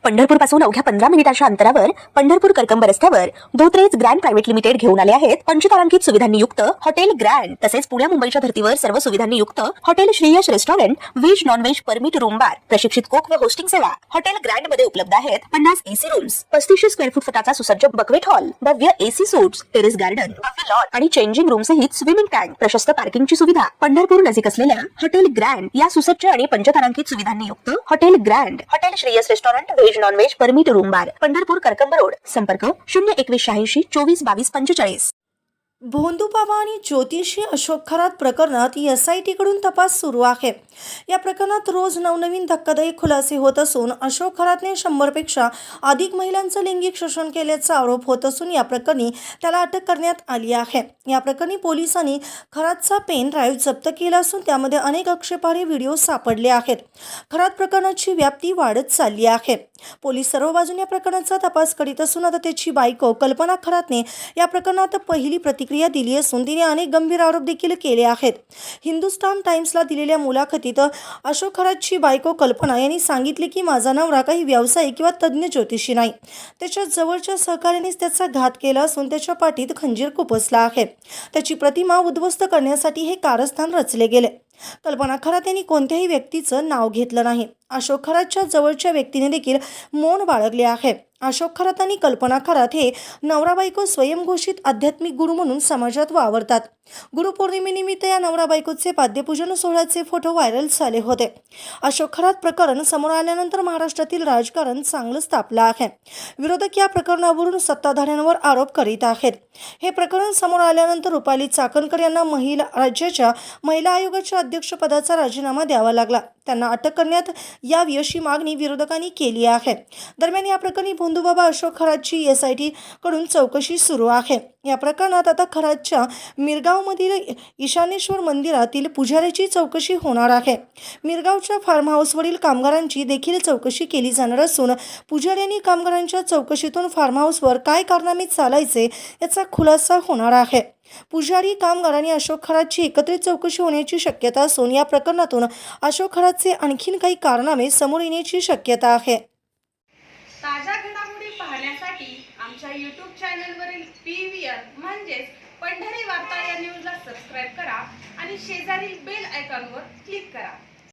पंढरपूर पासून अवघ्या 15 मिनिटांच्या अंतरावर पंढरपूर करकंब रस्त्यावर धोत्रेज ग्रँड प्रायव्हेट लिमिटेड घेऊन आले आहेत पंचतारांकित सुविधांनी युक्त हॉटेल ग्रँड। तसेच पुण्या मुंबईच्या धर्तीवर सर्व सुविधांनी युक्त hotel Shreyas restaurant, veg non veg permit room बार, प्रशिक्षित कोक व होस्टिंग सेवा हॉटेल ग्रँड मध्ये उपलब्ध आहेत। 50 एसी रूम्स, 3500 स्क्वेअर फूट फुटाचा सुसज्ज बकवेट हॉल, भव्य एसी सूट्स, टेरेस गार्डन, भव्य लॉन आणि चेंजिंग रूम सहित स्विमिंग टँक, प्रशस्त पार्किंगची सुविधा। पंढरपूर नजीक असलेल्या हॉटेल ग्रँड या सुसज्ज आणि पंचतारांकित सुविधांनी युक्त hotel grand, hotel Shreyas restaurant, veg non veg permit room बार, पंढरपूर करकंब रोड। संपर्क 02186 24 22 45। भोंदूबाबा आणि ज्योतिषी अशोक खरात प्रकरणात SIT कडून तपास सुरू आहे। या प्रकरणात रोज नवनवीन धक्कादायक खुलासे होत असून अशोक खरातने 100 पेक्षा अधिक महिलांचं लैंगिक शोषण केल्याचा आरोप होत असून या प्रकरणी त्याला अटक करण्यात आली आहे। या प्रकरणी पोलिसांनी खरातचा पेन ड्राईव्ह जप्त केला असून त्यामध्ये अनेक आक्षेपार्ह व्हिडिओ सापडले आहेत। खरात प्रकरणाची व्याप्ती वाढत चालली आहे। पोलीस सर्व बाजूने या प्रकरणाचा तपास करीत असून आता त्याची बायको कल्पना खरातने या प्रकरणात पहिली प्रतिक्रिया दिली असून तिने अनेक गंभीर आरोप देखील केले आहेत। हिंदुस्तान टाइम्सला दिलेल्या मुलाखतीत अशोक खरातची बायको कल्पना यांनी सांगितले की माझा नवरा काही व्यावसायिक किंवा तज्ञ ज्योतिषी नाही, त्याच्या जवळच्या सहकार्यानेच त्याचा घात केला असून त्याच्या पाठीत खंजीर खुपसला आहे। त्याची प्रतिमा उद्ध्वस्त करण्यासाठी हे कारस्थान रचले गेले। कल्पना खरात यांनी कोणत्याही व्यक्तीचं नाव घेतलं नाही। अशोक खरातच्या जवळच्या व्यक्तीने देखील मौन बाळगले आहे। अशोक खरात आणि कल्पना खरात हे नवरा बायको स्वयंघोषित आध्यात्मिक गुरु म्हणून समाजात वावरतात। गुरुपौर्णिमेनिमित्त या नवरा बायकोचे पाद्यपूजन सोहळ्याचे फोटो व्हायरल झाले होते। अशोक खरात प्रकरण समोर आल्यानंतर महाराष्ट्रातील राजकारण चांगलंच तापलं आहे। विरोधक या प्रकरणावरून सत्ताधाऱ्यांवर आरोप करीत आहेत। हे प्रकरण समोर आल्यानंतर रुपाली चाकणकर यांना राज्याच्या महिला आयोगाच्या अध्यक्षपदाचा राजीनामा द्यावा लागला। त्यांना अटक करण्यात यावी अशी मागणी विरोधकांनी केली आहे। दरम्यान या प्रकरणी भोंदूबाबा अशोक खरातची SIT कडून चौकशी सुरू आहे। या प्रकरणात आता खरातच्या मिरगावमधील ईशानेश्वर मंदिरातील पुजाऱ्याची चौकशी होणार आहे। मिरगावच्या फार्म हाऊसवरील कामगारांची देखील चौकशी केली जाणार असून पुजाऱ्यांनी कामगारांच्या चौकशीतून फार्म हाऊसवर काय कारनामे चालायचे याचा खुलासा होणार आहे। पुजारी, कामगार आणि अशोक खरातची एकत्रित चौकशी होण्याची शक्यता असून या प्रकरणातून अशोक खरातचे आणखीन काही कारनामे समोर येण्याची शक्यता आहे। ताज्या घडामोडी पाहण्यासाठी आमच्या YouTube चॅनलवरील PVR म्हणजेच पंढरी वार्ता या न्यूजला सबस्क्राईब करा आणि शेजारील बेल आयकॉनवर क्लिक करा।